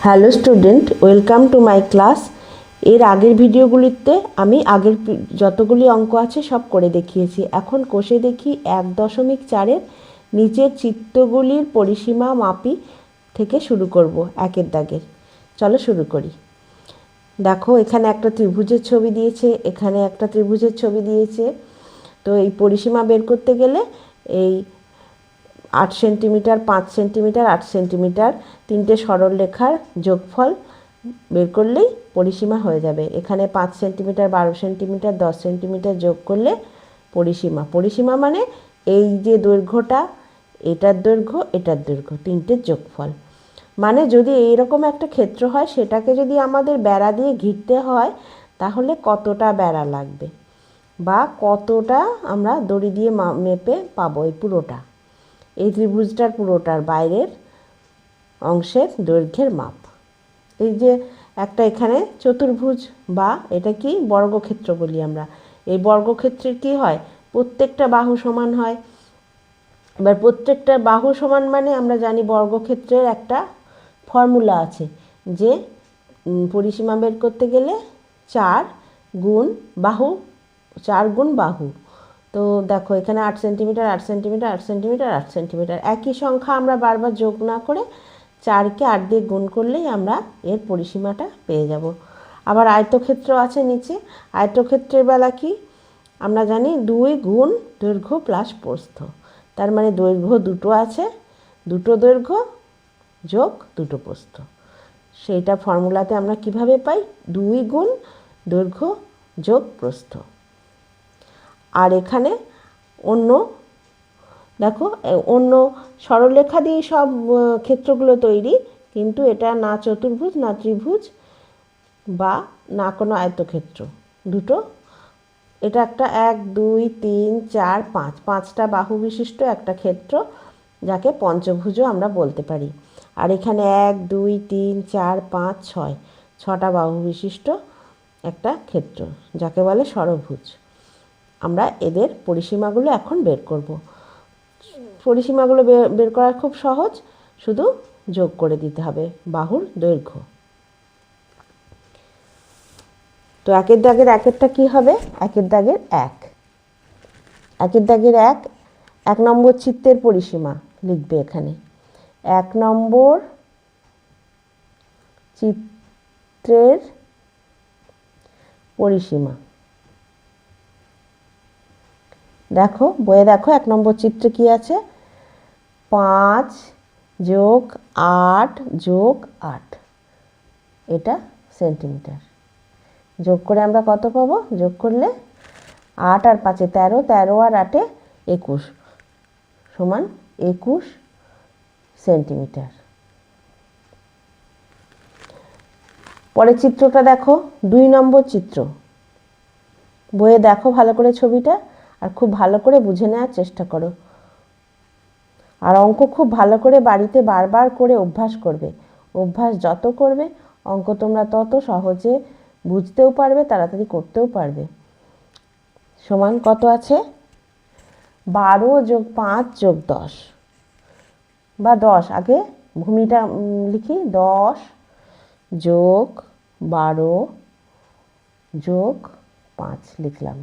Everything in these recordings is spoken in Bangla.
Hello student, welcome to my class. এর আগের ভিডিওগুলিতে আমি আগের যতগুলি অঙ্ক আছে সব করে দেখিয়েছি। এখন কষে দেখি 1.4-এর নিচের চিত্রগুলির পরিসীমা মাপি থেকে শুরু করব একের দাগের। চলো শুরু করি। দেখো, এখানে একটা ত্রিভুজের ছবি দিয়েছে, এখানে একটা ত্রিভুজের ছবি দিয়েছে। তো এই পরিসীমা বের করতে গেলে এই 8 সেন্টিমিটার, 5 সেন্টিমিটার, 8 সেন্টিমিটার তিনটে সরলরেখার যোগফল বের করলেই পরিসীমা হয়ে যাবে। এখানে 5 সেন্টিমিটার, 12 সেন্টিমিটার, 10 সেন্টিমিটার যোগ করলে পরিসীমা মানে এই যে দৈর্ঘ্যটা, এটার দৈর্ঘ্য, এটার দৈর্ঘ্য, তিনটের যোগফল। মানে যদি এইরকম একটা ক্ষেত্র হয়, সেটাকে যদি আমাদের বেড়া দিয়ে ঘিরতে হয়, তাহলে কতটা বেড়া লাগবে বা কতটা আমরা দড়ি দিয়ে মেপে পাবো এই পুরোটা, এই ত্রিভুজটার পুরোটার বাইরের অংশের দৈর্ঘ্যের মাপ। এই যে একটা এখানে চতুর্ভুজ বা এটা কি বর্গক্ষেত্র বলি আমরা। এই বর্গক্ষেত্রের কি হয়, প্রত্যেকটা বাহু সমান হয়। এবার প্রত্যেকটা বাহু সমান মানে আমরা জানি বর্গক্ষেত্রের একটা ফর্মুলা আছে যে পরিসীমা বের করতে গেলে 4 গুণ বাহু, 4 গুণ বাহু। তো দেখো, এখানে 8 সেন্টিমিটার, 8 সেন্টিমিটার, 8 সেন্টিমিটার, 8 সেন্টিমিটার, একই সংখ্যা আমরা বারবার যোগ না করে 4কে 8 দিয়ে গুণ করলেই আমরা এর পরিসীমাটা পেয়ে যাব। আবার আয়তক্ষেত্র আছে নিচে। আয়তক্ষেত্রের বেলা কি আমরা জানি, 2 গুণ দৈর্ঘ্য প্লাস প্রস্থ। তার মানে দৈর্ঘ্য দুটো আছে, দুটো দৈর্ঘ্য যোগ দুটো প্রস্থ। সেইটা ফর্মুলাতে আমরা কিভাবে পাই, 2 গুণ দৈর্ঘ্য যোগ প্রস্থ। আর এখানে অন্য দেখো, অন্য সরলরেখা দিয়ে সব ক্ষেত্রগুলো তৈরি, কিন্তু এটা না চতুর্ভুজ, না ত্রিভুজ বা না কোনো আয়তক্ষেত্র, দুটো। এটা একটা 1 2 3 4 5 5টা বাহু বিশিষ্ট একটা ক্ষেত্র, যাকে পঞ্চভুজও আমরা বলতে পারি। আর এখানে 1 2 3 4 5 6 6টা বাহু বিশিষ্ট একটা ক্ষেত্র, যাকে বলে ষড়ভুজ। আমরা এদের পরিসীমাগুলো এখন বের করব। পরিসীমাগুলো বের করা খুব সহজ, শুধু যোগ করে দিতে হবে বাহুর দৈর্ঘ্য। তো একের দাগের একেরটা কি হবে, একের দাগের একের দাগের 1 নম্বর চিত্রের পরিসীমা লিখবে এখানে। 1 নম্বর চিত্রের পরিসীমা। দেখো বইয়ে, দেখো 1 নম্বর চিত্রে কি আছে, 5 যোগ 8 যোগ 8, এটা সেন্টিমিটার। যোগ করে আমরা কত পাবো, যোগ করলে 8 আর 5 13, 13 আর 8 21 সমান 21 সেন্টিমিটার। পরের চিত্রটা দেখো, 2 নম্বর চিত্র। বইয়ে দেখো ভালো করে ছবিটা, আর খুব ভালো করে বুঝে নেওয়ার চেষ্টা করো। আর অঙ্ক খুব ভালো করে বাড়িতে বারবার করে অভ্যাস করবে। অভ্যাস যত করবে, অঙ্ক তোমরা তত সহজে বুঝতেও পারবে, তাড়াতাড়ি করতেও পারবে। সমান কত আছে, 12 যোগ 5 যোগ 10 বা 10, আগে ভূমিটা লিখি, 10 যোগ 12 যোগ 5 লিখলাম,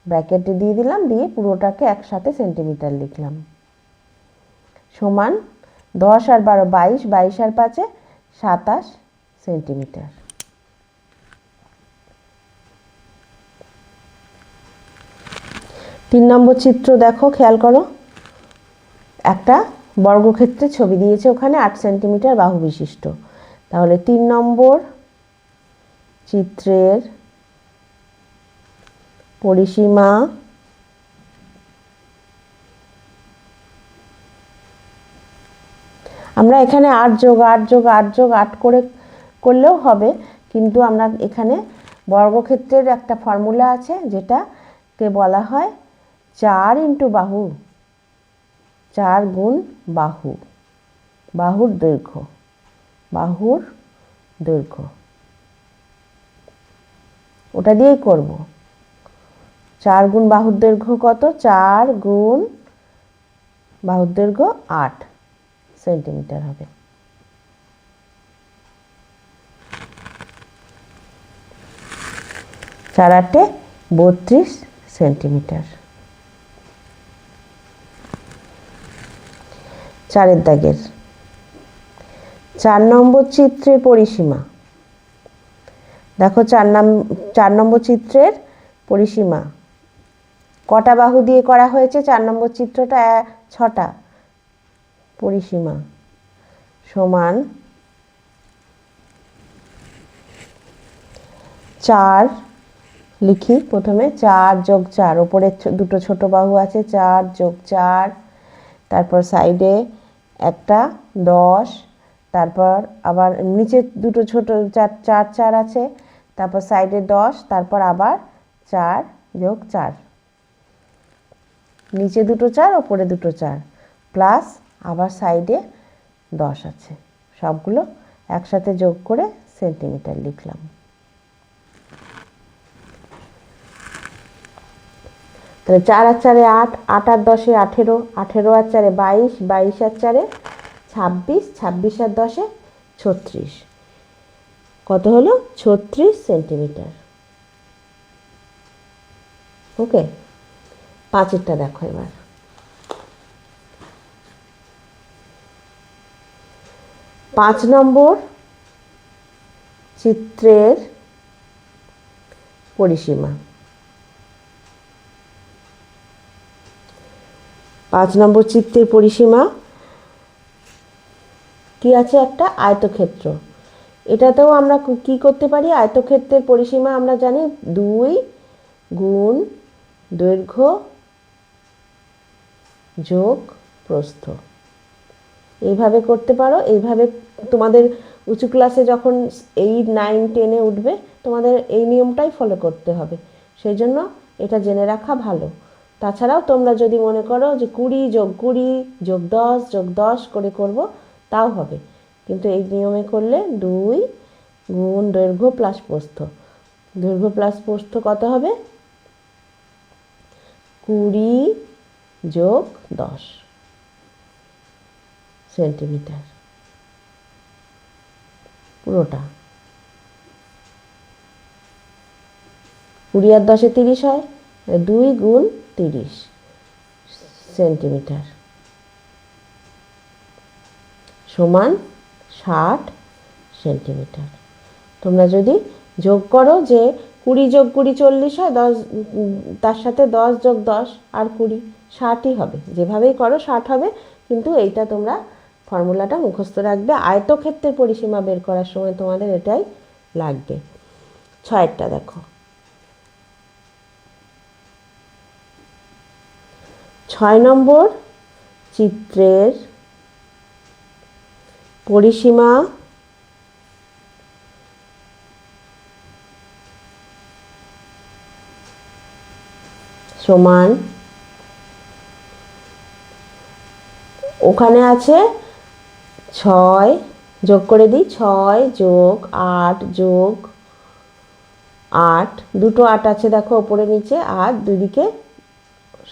ব্র্যাকেটে দিয়ে দিলাম, দিয়ে পুরোটাকে একসাথে সেন্টিমিটার লিখলাম, সমান 10 আর 12 22, 22 আর 5 27 সেন্টিমিটার। তিন নম্বর চিত্র দেখো, খেয়াল করো, একটা বর্গক্ষেত্রের ছবি দিয়েছে, ওখানে 8 সেন্টিমিটার বাহু বিশিষ্ট। তাহলে 3 নম্বর চিত্রের পরিসীমা আমরা এখানে 8 যোগ 8 যোগ 8 যোগ 8 করে করলেও হবে, কিন্তু আমরা এখানে বর্গক্ষেত্রের একটা ফর্মুলা আছে, যেটাকে বলা হয় 4 ইন্টু বাহু, 4 গুণ বাহু, বাহুর দৈর্ঘ্য, বাহুর দৈর্ঘ্য, ওটা দিয়েই করব। 4 গুণ বাহুর দৈর্ঘ্য কত, 4 গুণ বাহুর দৈর্ঘ্য 8 সেন্টিমিটার হবে। 4 8 32 সেন্টিমিটার। 4 দাগের 4 নম্বর চিত্রের পরিসীমা। দেখো 4 নম্বর চিত্রের পরিসীমা কটা বাহু দিয়ে করা হয়েছে? 4 নম্বর চিত্রটা 6টা। পরিসীমা সমান 4 লিখি প্রথমে, 4 যোগ 4, ওপরে দুটো ছোট বাহু আছে, 4 যোগ 4, তারপর সাইডে একটা 10, তারপর আবার নিচে দুটো ছোট 4 4 4 আছে, তারপর সাইডে 10, তারপর আবার 4 যোগ 4, নিচে দুটো 4, ওপরে দুটো 4, প্লাস আবার সাইডে 10 আছে। সবগুলো একসাথে যোগ করে সেন্টিমিটার লিখলাম। তাহলে 4 আর 4 8, 8 আর 10 18, 18 আর 4 22, 22 আর 4 26, 26 আর 10 36। কত হলো? 36 সেন্টিমিটার। ওকে, 5এরটা দেখো এবার। 5 নম্বর চিত্রের পরিসীমা। 5 নম্বর চিত্রের পরিসীমা কি আছে? একটা আয়তক্ষেত্র। এটাতেও আমরা কি করতে পারি? আয়তক্ষেত্রের পরিসীমা আমরা জানি 2 গুণ দৈর্ঘ্য যোগ প্রস্থ। এইভাবে করতে পারো। এইভাবে তোমাদের উঁচু ক্লাসে যখন 8 9 10 উঠবে তোমাদের এই নিয়মটাই ফলো করতে হবে, সেই জন্য এটা জেনে রাখা ভালো। তাছাড়াও তোমরা যদি মনে করো যে 20 যোগ 20 যোগ 10 যোগ 10 করে করব, তাও হবে, কিন্তু এই নিয়মে করলে 2 গুণ দৈর্ঘ্য প্লাস প্রস্থ। দৈর্ঘ্য প্লাস প্রস্থ কত হবে? 20 যোগ 10 সেন্টিমিটার পুরোটা। 20 আর 10 30 হয়, 2 গুণ 30 সেন্টিমিটার সমান 60 সেন্টিমিটার। তোমরা যদি যোগ করো যে 20 যোগ 20 40 হয়, 10 তার সাথে 10 যোগ 10 আর 20 60ই হবে। যেভাবেই করো 60 হবে, কিন্তু এইটা তোমরা ফর্মুলাটা মুখস্থ রাখবে। আয়তক্ষেত্রের পরিসীমা বের করার সময় তোমাদের এটাই লাগবে। 6এরটা দেখো। 6 নম্বর চিত্রের পরিসীমা সমান, ওখানে আছে 6 যোগ করে দিই, 6 যোগ 8 যোগ 8, দুটো 8 আছে দেখো ওপরে নিচে, আর দুদিকে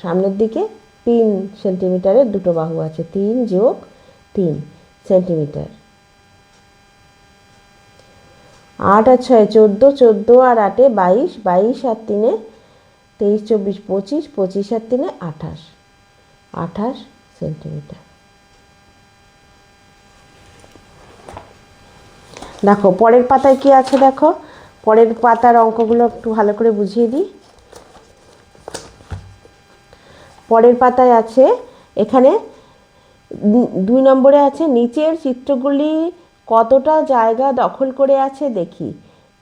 সামনের দিকে 3 সেন্টিমিটারের দুটো বাহু আছে, 3 যোগ 3 সেন্টিমিটার। 8 আর 6 14, 14 আর 8 22, 22 আর 3 23 24 25, 25 আর 3 28, 28 সেন্টিমিটার। দেখো পরের পাতায় কি আছে দেখো। পরের পাতার অঙ্কগুলো একটু ভালো করে বুঝিয়ে দিই। পরের পাতায় আছে, এখানে 2 নম্বরে আছে, নিচের চিত্রগুলি কতটা জায়গা দখল করে আছে দেখি।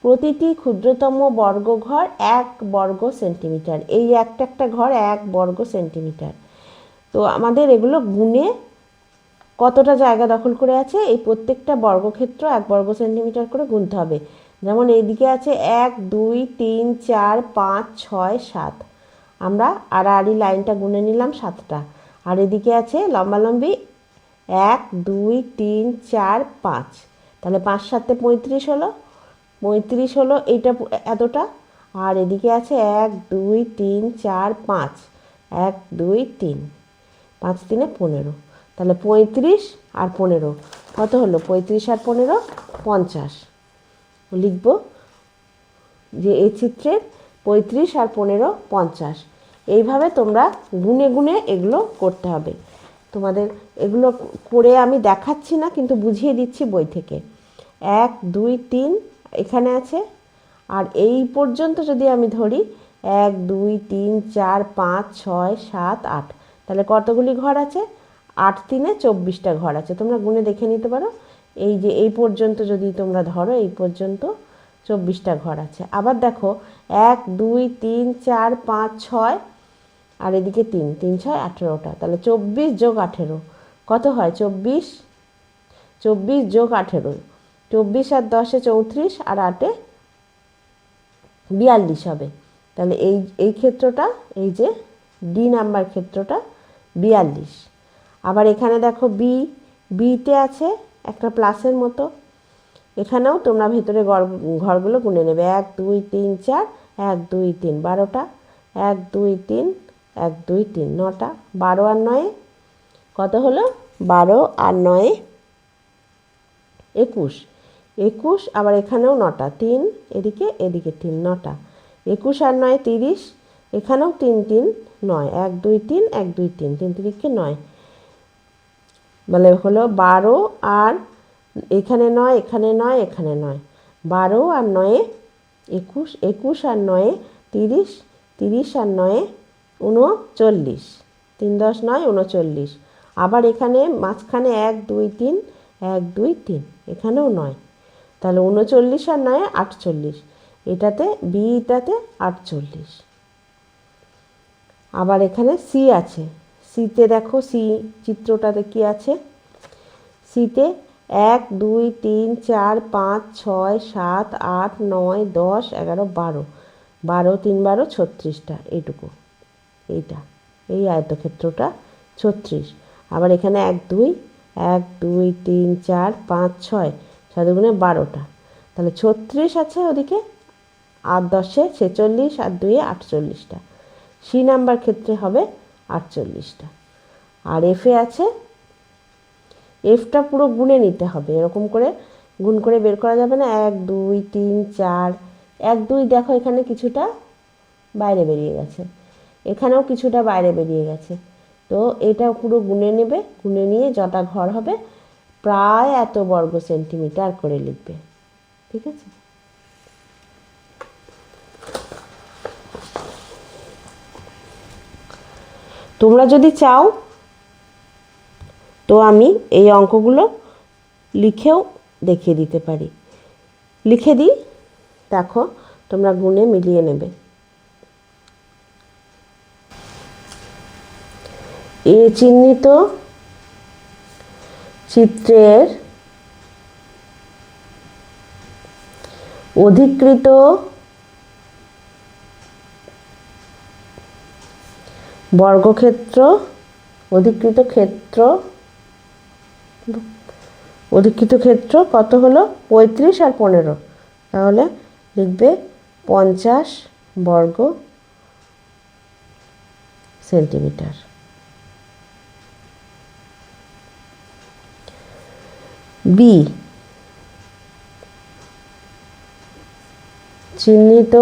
প্রতিটি ক্ষুদ্রতম বর্গঘর 1 বর্গ সেন্টিমিটার। এই একটা একটা ঘর 1 বর্গ সেন্টিমিটার। তো আমাদের এগুলো গুণে কতটা জায়গা দখল করে আছে, এই প্রত্যেকটা বর্গক্ষেত্র 1 বর্গ সেন্টিমিটার করে গুনতে হবে। যেমন এইদিকে আছে 1 2 3 4 5 6 7, আমরা আড়াআড়ি লাইনটা গুনে নিলাম 7টা। আর এদিকে আছে লম্বালম্বি 1 2 3 4 5, তাহলে 5 7 35 হলো, 35 হলো এইটা এতটা। আর এদিকে আছে 1 2 3 4 5, 1 2 3, 5 3 15, তাহলে 35 আর 15 কত হলো? 35 আর 15 50 লিখব যে এই চিত্রের 35 আর 15 50। এইভাবে তোমরা গুনে গুনে এগুলো করতে হবে। তোমাদের এগুলো করে আমি দেখাচ্ছি না, কিন্তু বুঝিয়ে দিচ্ছি বই থেকে। 1 2 3 এখানে আছে, আর এই পর্যন্ত যদি আমি ধরি 1 2 3 4 5 6 7 8, তাহলে কতগুলি ঘর আছে? 8 3 24টা ঘর আছে। তোমরা গুনে দেখে নিতে পারো। এই যে এই পর্যন্ত যদি তোমরা ধরো, এই পর্যন্ত 24টা ঘর আছে। আবার দেখো 1 2 3 4 5 6, আর এদিকে 3 3 6 18টা, তাহলে 24 যোগ 18 কত হয়? 24 24 যোগ 18, 24 আর 10-এ 34, আর 8-এ 42 হবে। তাহলে এই ক্ষেত্রটা, এই যে ডি নাম্বার ক্ষেত্রটা 42। আবার এখানে দেখো বিতে আছে একটা প্লাসের মতো। এখানেও তোমরা ভেতরে ঘরগুলো গুনে নেবে। 1 2 3 4, 1 2 3 12টা, 1 2 3 1 2 3 9টা, 12 আর 9 কত হলো? 12 আর 9 21। 21, আবার এখানেও 9টা, 3 এদিকে এদিকে 3, 9টা। 21 আর 9 30, এখানেও 3 3 9, 1 2 3 1 2 3 3 3 9, বলে হলো 12 আর এখানে 9 এখানে 9 এখানে 9, 12 আর 9 21, 21 আর 9 30, 30 আর 9 39, 3 10 9 39। আবার এখানে মাঝখানে 1 2 3 1 2 3, এখানেও 9, তাহলে 39 আর 9 48, এটাতে বিটাতে 48। আবার এখানে সি আছে। সিতে দেখো, সি চিত্রটাতে কি আছে? সিতে 1 2 3 4 5 6 7 8 9 10 11 12, 12 3 12 36টা, এইটুকু, এইটা, এই আয়তক্ষেত্রটা 36। আবার এখানে 1 2 1 2 3 4 5 6 6 দুগুণে 12টা, তাহলে 36 আছে ওদিকে, আর 10-এ 46, আর 2-এ 48টা। সি নাম্বার ক্ষেত্রে হবে 48টা। আর এফে আছে, এফটা পুরো গুনে নিতে হবে। এরকম করে গুণ করে বের করা যাবে না। 1 2 3 4, 1 2 দেখো এখানে কিছুটা বাইরে বেরিয়ে গেছে, এখানেও কিছুটা বাইরে বেরিয়ে গেছে। তো এটা পুরো গুনে নেবে, গুনে নিয়ে যটা ঘর হবে প্রায় এত বর্গ সেন্টিমিটার করে লিখবে। ঠিক আছে? তোমরা যদি চাও তো আমি এই অঙ্কগুলো লিখেও দেখিয়ে দিতে পারি। লিখে দিই, দেখো তোমরা গুনে মিলিয়ে নেবে। এ চিহ্নিত চিত্রের অধিকৃত বর্গক্ষেত্র, অধিকৃত ক্ষেত্র কত হলো? 35 আর 15, তাহলে লিখবে 50 বর্গ সেন্টিমিটার। বি চিহ্নিত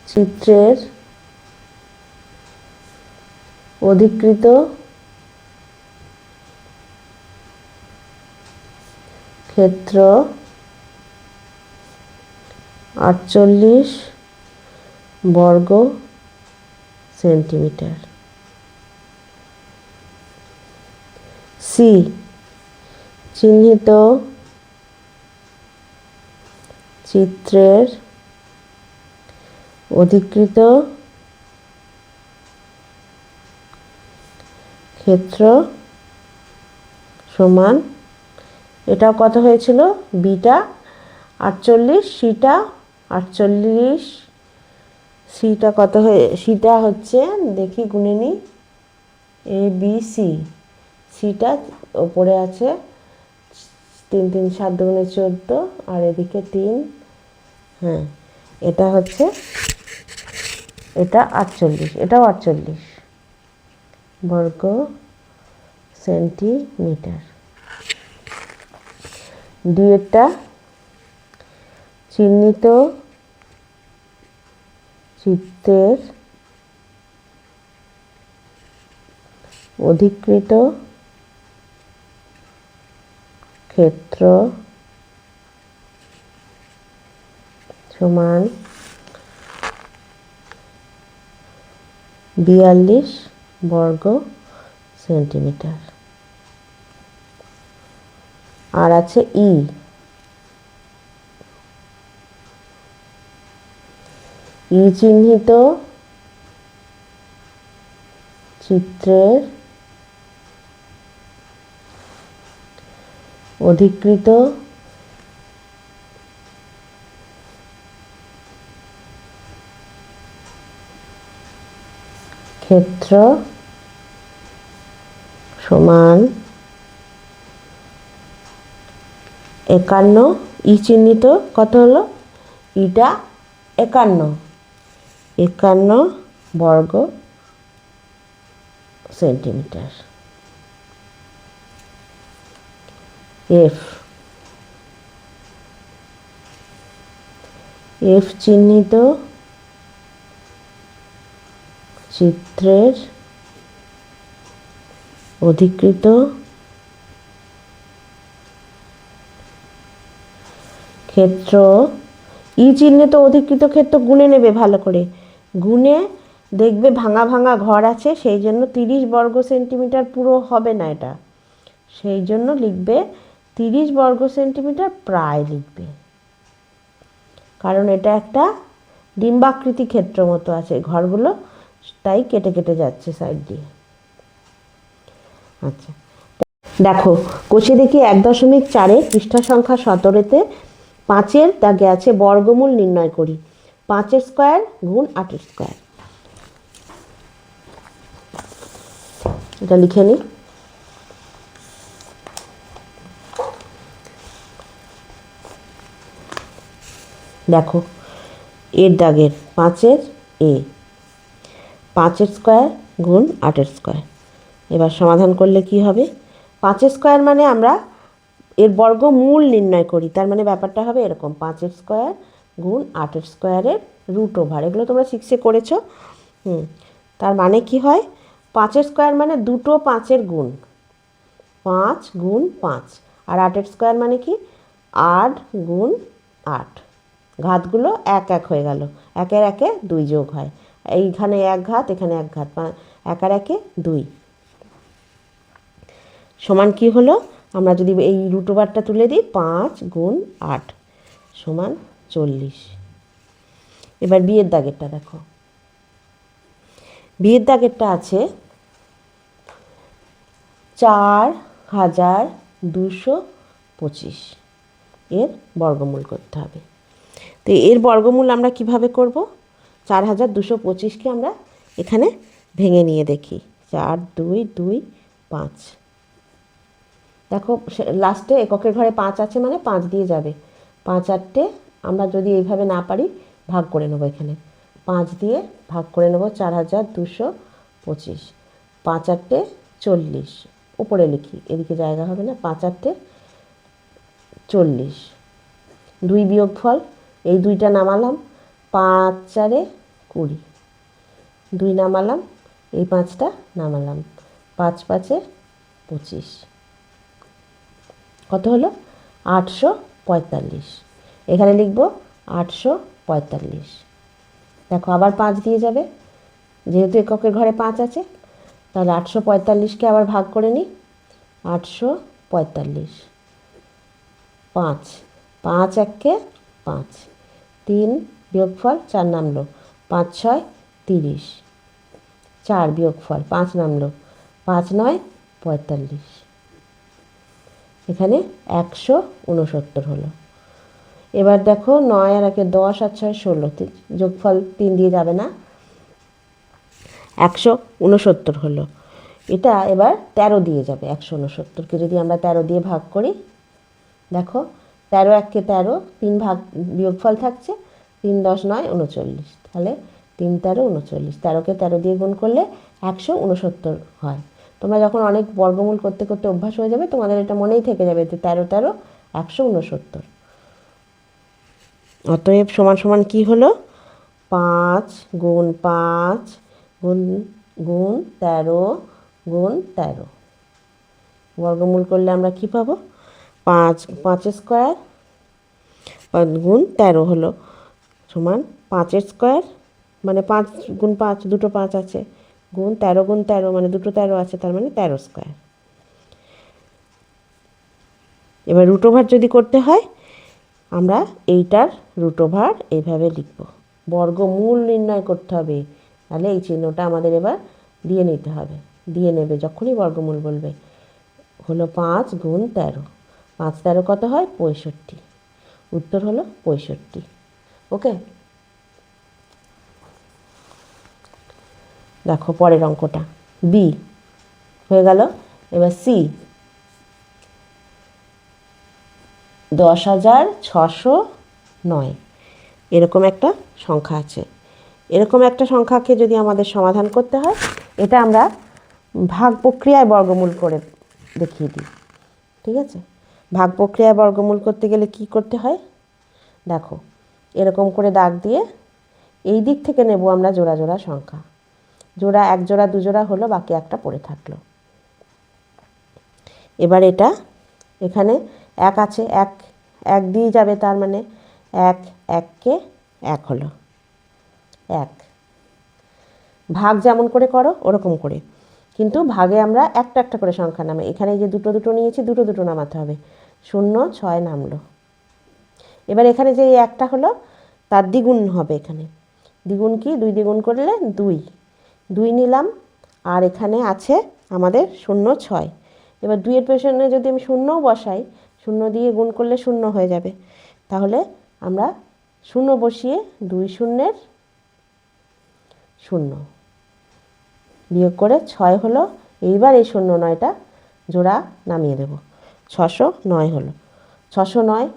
চিত্রের অধিকৃত ক্ষেত্র 48 বর্গ সেন্টিমিটার। সি চিহ্নিত চিত্রের অধিকৃত ক্ষেত্র সমান, এটাও কত হয়েছিল? বিটা 48, সিটা 48, সিটা কত হয়ে, সিটা হচ্ছে, দেখি গুনে নিই, এ বি সি, সিটা ওপরে আছে 3 3 7 দুগুণে 14, আর এদিকে 3, হ্যাঁ এটা হচ্ছে, এটা 48, এটাও 48 বর্গ সেন্টিমিটার। ডি এরটা চিহ্নিত চিত্রের অধিকৃত ক্ষেত্র সমান 42 বর্গ সেন্টিমিটার। আর আছে ই চিহ্নিত চিত্রের অধিকৃত ক্ষেত্র সমান 51, ই চিহ্নিত কত হলো, ইটা 51 বর্গ সেন্টিমিটার। এফ চিহ্নিত চিত্রের অধিকৃত ক্ষেত্র, ই চিহ্নিত অধিকৃত ক্ষেত্র গুণে নেবে, ভালো করে গুণে দেখবে ভাঙা ভাঙা ঘর আছে, সেই জন্য 30 বর্গ সেন্টিমিটার পুরো হবে না এটা, সেই জন্য লিখবে 30 বর্গ সেন্টিমিটার প্রায় লিখবে, কারণ এটা একটা ডিম্বাকৃতি ক্ষেত্র মতো আছে ঘরগুলো, তাই কেটে কেটে যাচ্ছে সাইড দিয়ে। আচ্ছা দেখো কষে দেখি 1.4 পৃষ্ঠা সংখ্যা 17-তে 5-এর দাগে আছে বর্গমূল নির্ণয় করি, 5 স্কয়ার গুণ 8 স্কয়ার। এটা লিখে নিই। দেখো এর দাগের 5-এর 5 স্কয়ার গুণ 8 স্কয়ার। এবার সমাধান করলে কি হবে, 5 স্কয়ার মানে আমরা এর বর্গমূল নির্ণয় করি, তার মানে ব্যাপারটা হবে এরকম, 5 স্কয়ার গুণ 8 স্কয়ারের রুট ওভার, এগুলো তোমরা 6-এ করেছো। তার মানে কি হয়, 5 স্কয়ার মানে দুটো 5-এর গুণ, 5 গুণ 5, আর 8 স্কয়ার মানে কি 8 গুণ 8, ঘাতগুলো 1 1 হয়ে গেল, 1-এর 1-এ 2 যোগ হয়, এইখানে 1 ঘাত এখানে 1 ঘাত, 1 আর 1-এ 2 সমান কি হলো, আমরা যদি এই রুট ওভারটা তুলে দিই 5 গুণ 8 সমান 40। এবার বিয়ের দাগেরটা দেখো, বিয়ের দাগেরটা আছে 4225, এর বর্গমূল করতে হবে। তো এর বর্গমূল আমরা কিভাবে করব, 4225কে আমরা এখানে ভেঙে নিয়ে দেখি, 4 2 2 5, দেখো লাস্টে এককের ঘরে 5 আছে মানে 5 দিয়ে যাবে, 5 8টে আমরা যদি এইভাবে না পারি ভাগ করে নেবো, এখানে 5 দিয়ে ভাগ করে নেবো 4225, 5 8টে 40, উপরে লিখি এদিকে জায়গা হবে না, 5 8টে 40, 2 বিয়োগফল এই 2টা নামালাম, 5 4 20, 2 নামালাম, এই 5টা নামালাম, 5 5 25, কত হলো 845, এখানে লিখব 845। দেখো আবার 5 দিয়ে যাবে, যেহেতু এককের ঘরে 5 আছে, তাহলে 845কে আবার ভাগ করে নিই, 845, 5 5 1-কে 5, 3 বিয়োগফল 4 নামলো, 5 6 30, 4 বিয়োগফল 5 নামলো, 5 9 45, এখানে 169 হলো। এবার দেখো 9 আর 1-এ 10 আর 6 16, যোগফল 3 দিয়ে যাবে না, 169 হলো। এটা এবার 13 দিয়ে যাবে, 169কে যদি আমরা 13 দিয়ে ভাগ করি, দেখো 13 1-কে 13, 3 ভাগ বিয়োগফল থাকছে, 3 10 9 39, তাহলে 3 13 39, 13কে 13 দিয়ে গুণ করলে 169 হয়। তোমরা যখন অনেক বর্গমূল করতে করতে অভ্যাস হয়ে যাবে, তোমাদের এটা মনেই থেকে যাবে যে 13 13 169। অতএব সমান সমান কি হলো, 5 গুণ 5 গুণ গুণ 13 গুণ 13। বর্গমূল করলে আমরা কি পাবো? 5 স্কোয়ার গুণ 13 হলো সমান 5 স্কোয়ার মানে 5 গুণ 5 দুটো 5 আছে, গুণ 13 মানে দুটো 13 আছে, তার মানে 13 স্কোয়ার। এবার রুট ওভার যদি করতে হয় আমরা এইটার রুট ওভার এইভাবে লিখব। বর্গমূল নির্ণয় করতে হবে, তাহলে এই চিহ্নটা আমাদের এবার দিয়ে নিতে হবে, দিয়ে নেবে যখনই বর্গমূল বলবে। হলো 5 গুণ 13, 5 13 কত হয়? 65। উত্তর হলো 65। ওকে, দেখো পরের অঙ্কটা বি হয়ে গেল। এবার সি 10,609 এরকম একটা সংখ্যা আছে। এরকম একটা সংখ্যাকে যদি আমাদের সমাধান করতে হয়, এটা আমরা ভাগ প্রক্রিয়ায় বর্গমূল করে দেখিয়ে দিই। ঠিক আছে, ভাগ প্রক্রিয়ায় বর্গমূল করতে গেলে কি করতে হয় দেখো, এরকম করে দাগ দিয়ে এই দিক থেকে নেব আমরা জোড়া জোড়া সংখ্যা। জোড়া 1 জোড়া 2 জোড়া হলো, বাকি একটা পড়ে থাকলো। এবার এটা এখানে 1 আছে, 1 1 দিয়ে যাবে, তার মানে 1 1কে 1 হলো 1। ভাগ যেমন করে করো ওরকম করে, কিন্তু ভাগে আমরা একটা একটা করে সংখ্যা নামে। এখানে যে দুটো দুটো নিয়েছি, দুটো দুটো নামাতে হবে। 0 6 নামলো। এবার এখানে যে একটা হলো তার দ্বিগুণ হবে। এখানে দ্বিগুণ কি? 2 দ্বিগুণ করলে 2, 2 নিলাম। আর এখানে আছে আমাদের 0 6। এবার 2 এর পেছনে যদি আমি 0 বসাই, 0 দিয়ে গুণ করলে 0 হয়ে যাবে। তাহলে আমরা 0 বসিয়ে 2 শূন্যের 0 বিয়োগ করে 6 হলো। এইবার এই 0 9টা জোড়া নামিয়ে দেব। 609 হলো, 609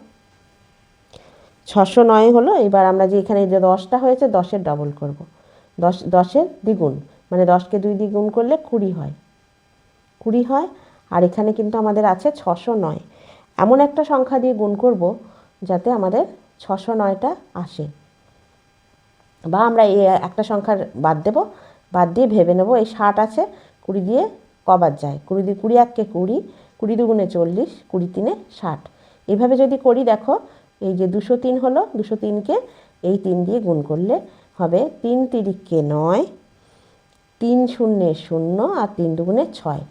609 হলো। এবার আমরা যে এখানে যে 10টা হয়েছে 10-এর ডবল করব। 10-এর দ্বিগুণ, মানে 10কে 2 দিয়ে গুণ করলে 20 হয়, 20 হয়। আর এখানে কিন্তু আমাদের আছে 609। এমন একটা সংখ্যা দিয়ে গুণ করব যাতে আমাদের 609টা আসে। বা আমরা এই একটা সংখ্যার বাদ দেব, বাদ দিয়ে ভেবে নেব এই 60 আছে, 20 দিয়ে কবার যায়? 20 দিয়ে 20 1কে 20, 20 দুগুণে 40, 20 3-এ 60। এইভাবে যদি করি দেখো, এই যে 203 হলো, 203কে এই 3 দিয়ে গুণ করলে হবে 3 তিরিকে 9, 3 শূন্যে 0 আর 3 দুগুণে 6।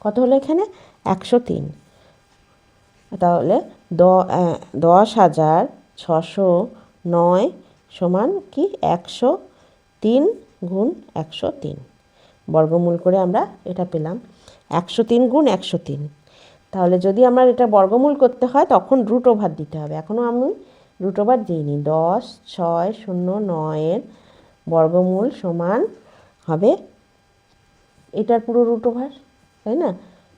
কত হলো এখানে? 103। তাহলে 10,609 সমান কি? 103 গুণ 103। বর্গমূল করে আমরা এটা পেলাম 103 গুণ 103। তাহলে যদি আমার এটা বর্গমূল করতে হয় তখন রুট ওভার দিতে হবে। এখনও আমি রুট ওভার দিইনি। 10,609-এর বর্গমূল সমান হবে এটার পুরো রুট ওভার, তাই না?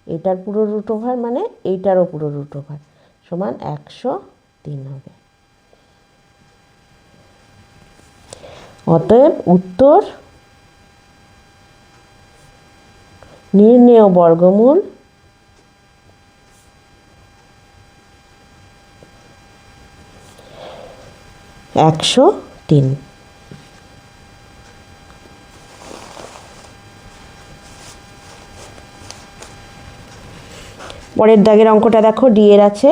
এটার পুরো রুট ওভার মানে এইটারও পুরো রুট ওভার সমান 103 হবে। অতএব উত্তর নির্ণেয় বর্গমূল 103। পরের দাগের অঙ্কটা দেখো, ডি এর আছে।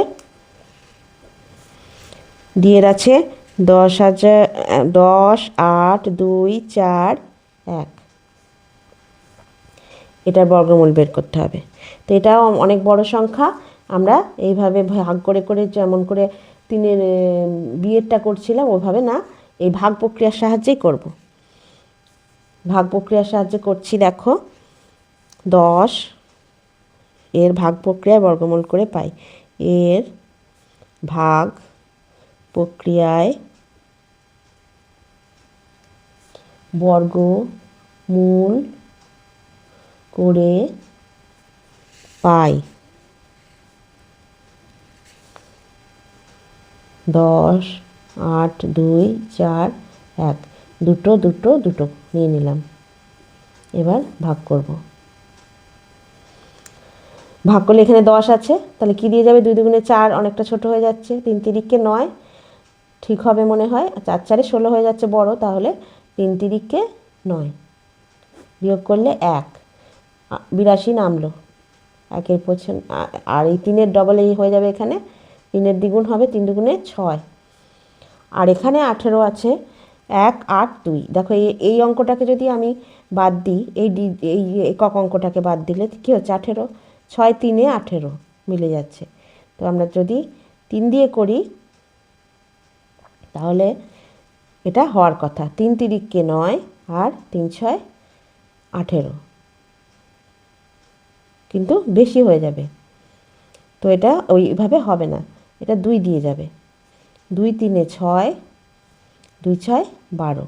ডি এর আছে 10, 8, 2, 4, 1। এটার বর্গমূল বের করতে হবে। তো এটাও অনেক বড় সংখ্যা। আমরা এইভাবে ভাগ করে করে, যেমন করে 3-এর বিয়েরটা করছিলাম ওইভাবে না, এই ভাগ প্রক্রিয়ার সাহায্যেই করব। ভাগ প্রক্রিয়ার সাহায্যে করছি। দেখো 10 এর ভাগ প্রক্রিয়ায় বর্গমূল করে পাই। এর ভাগ প্রক্রিয়ায় বর্গমূল করে পাই 10, 8, 2, 4, 1। দুটো দুটো দুটো নিয়ে নিলাম। এবার ভাগ করব। ভাগ করলে এখানে 10 আছে, তাহলে কি দিয়ে যাবে? 2 দুগুণে 4, অনেকটা ছোট হয়ে যাচ্ছে। 3 তিরিকে 9, ঠিক হবে মনে হয়। 4 4 16 হয়ে যাচ্ছে বড়, তাহলে 3 তিরিকে 9, বিয়োগ করলে 1, 82 নামলো। 1-এর পেছন আর এই 3-এর ডবল এই হয়ে যাবে এখানে, 3-এর দ্বিগুণ হবে, 3 দুগুণে 6, আর এখানে 18 আছে। 1 8 2, দেখো এই অঙ্কটাকে যদি আমি বাদ দিই, এই একক অঙ্কটাকে বাদ দিলে কী হচ্ছে, 18, 6 3-এ 18 মিলে যাচ্ছে। তো আমরা যদি 3 দিয়ে করি তাহলে এটা হওয়ার কথা। 3 তিরিকে 9 আর 3 6 18, কিন্তু বেশি হয়ে যাবে, তো এটা ওইভাবে হবে না, এটা 2 দিয়ে যাবে। 2 3-এ 6, 2 6 12,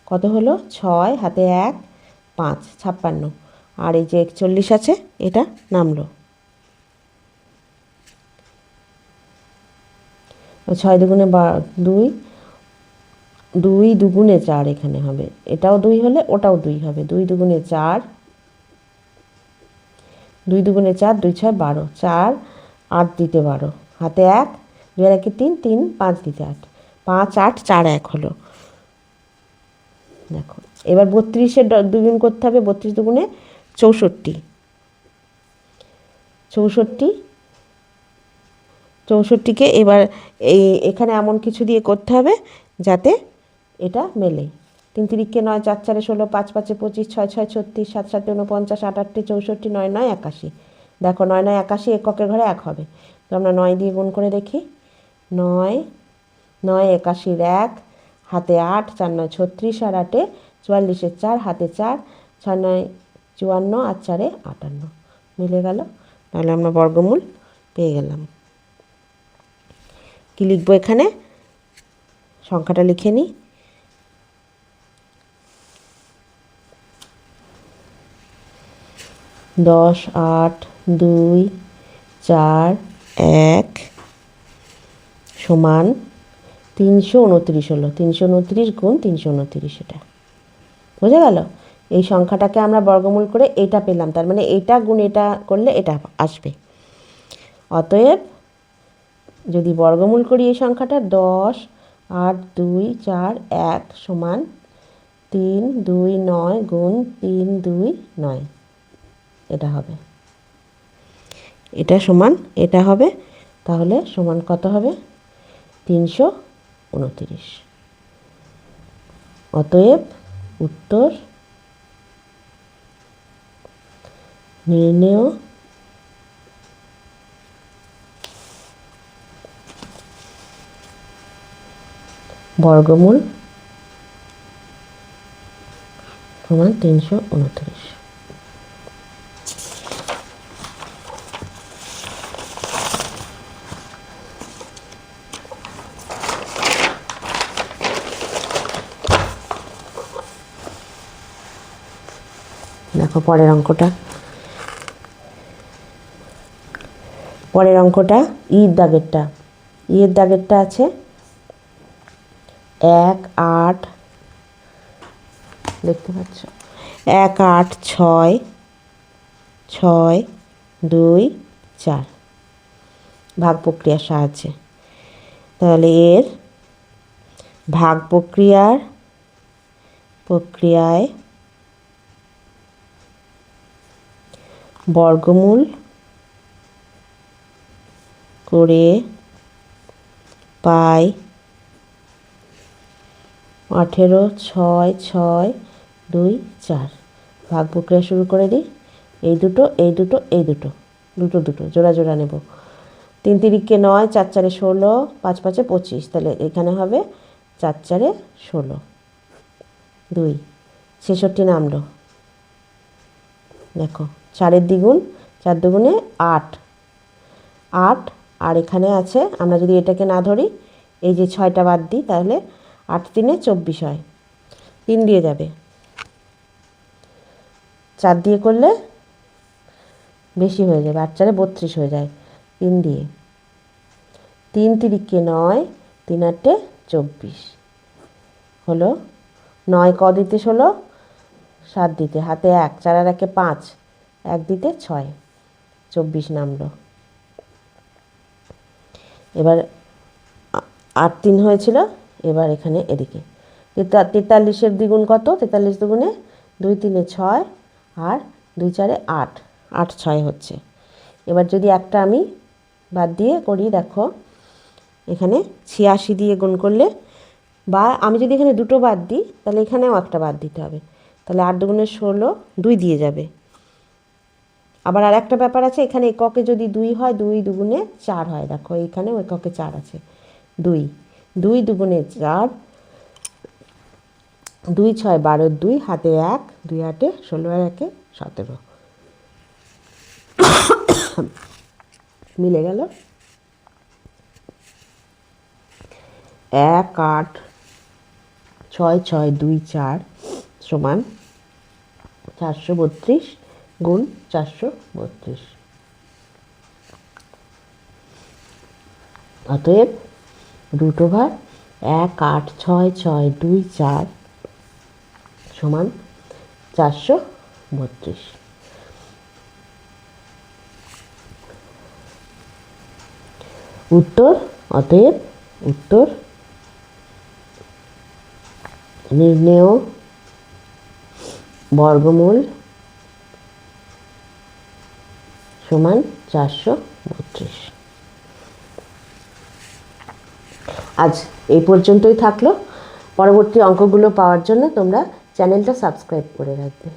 কত হলো, 6 হাতে 1 5 56, আর এই যে 41 আছে এটা নামলো। 6 দুগুণে 2, 2 দুগুণে 4 এখানে হবে, এটাও 2 হলে ওটাও 2 হবে। 2 দুগুণে 4, 2 দুগুণে 4, 2 6 12, 4 8 দিতে 12, হাতে 1, 2 আর 1 3, 3 5 দিতে 8, 5 8 4 1 হলো। দেখো এবার 32-এর দ্বিগুণ করতে হবে। 32 দুগুণে 64, 64কে এবার এখানে এমন কিছু দিয়ে করতে হবে যাতে এটা মেলে। 3 তিরিকে 9, 4 4-এ 16, 5 5-এ 25, 6 6 36, 7 7-এ 49, 8 8-এ 64, 9 9 81। দেখো 9 9 81, এককের ঘরে 1 হবে, তো আমরা 9 দিয়ে গুণ করে দেখি। 9 9 81-র 1, হাতে 8, 4 9 36, আর 8-এ 44-এর 4, হাতে 4, 6 9 54, আর 4-এ 58 মিলে গেল। তাহলে আমরা বর্গমূল পেয়ে গেলাম। কি লিখবো এখানে, সংখ্যাটা লিখে নিই। 10 8 2 4 1 সমান 329 হলো। 329 গুণ 329, এটা বোঝা গেল। এই সংখ্যাটাকে আমরা বর্গমূল করে এটা পেলাম, তার মানে এটা গুণ এটা করলে এটা আসবে। অতএব যদি বর্গমূল করি এই সংখ্যাটা, 10 8 2 4 1 সমান 3 2 9 গুণ 3 2 9, এটা হবে, এটা সমান এটা হবে। তাহলে সমান কত হবে, 329। অতএব উত্তর নির্ণেয় বর্গমূল সমান 329। দেখো পরের অঙ্কটা, ইর দাগেরটা আছে 1 8, দেখতে পাচ্ছ, 1 8 6 6 2 4 ভাগ প্রক্রিয়ার সাহায্যে। তাহলে এর ভাগ প্রক্রিয়ায় বর্গমূল করে পাই 18 6 6 2 4। ভাগ প্রক্রিয়া শুরু করে দিই। এই দুটো দুটো জোড়া জোড়া নেব। 3 তিরিকে 9, 4 4-এ 16, 5 5-এ 25, তাহলে এখানে হবে 4 4-এ 16, 2 66 নামলো। দেখো 4-এর দ্বিগুণ, 4 দুগুণে 8, আর এখানে আছে, আমরা যদি এটাকে না ধরি, এই যে 6টা বাদ দিই, তাহলে 8 3-এ 24 হয়, 3 দিয়ে যাবে। 4 দিয়ে করলে বেশি হয়ে যাবে, 8 4-এ 32 হয়ে যায়, 3 দিয়ে। 3 তিরিকে 9, 3 8-এ 24 হলো। 9 ক দিতে 16, 7 দিতে, হাতে 1, 4 আর 1-এ 5, 1 দিতে 6, 24 নামলো। এবার 8 3 হয়েছিল। এবার এখানে এদিকে 43-এর দ্বিগুণ কত? 43 দুগুণে 2 3 6 আর 2 4 8, 8 6 হচ্ছে। এবার যদি একটা আমি বাদ দিয়ে করি, দেখো এখানে 86 দিয়ে গুণ করলে, বা আমি যদি এখানে দুটো বাদ দিই তাহলে এখানেও একটা বাদ দিতে হবে, তাহলে 8 দুগুণে 16, 2 দিয়ে যাবে। আবার আর একটা ব্যাপার আছে, এখানে এককে যদি 2 হয় 2 দুগুণে 4 হয়, দেখো এইখানেও এককে 4 আছে, 2 2 দুগুণে 4, 2 6 12, 2 হাতে 1, 2 8 16 আর 1 17 মিলে গেল। 1 8 6 6 2 4 সমান 432 গুণ 432। অতএব √1 8 6 6 2 4 সমান 432। উত্তর, অতএব উত্তর নির্ণেয় বর্গমূল সমান 432। আজ এই পর্যন্তই থাকলো। পরবর্তী অঙ্কগুলো পাওয়ার জন্য তোমরা চ্যানেলটা সাবস্ক্রাইব করে রাখবে।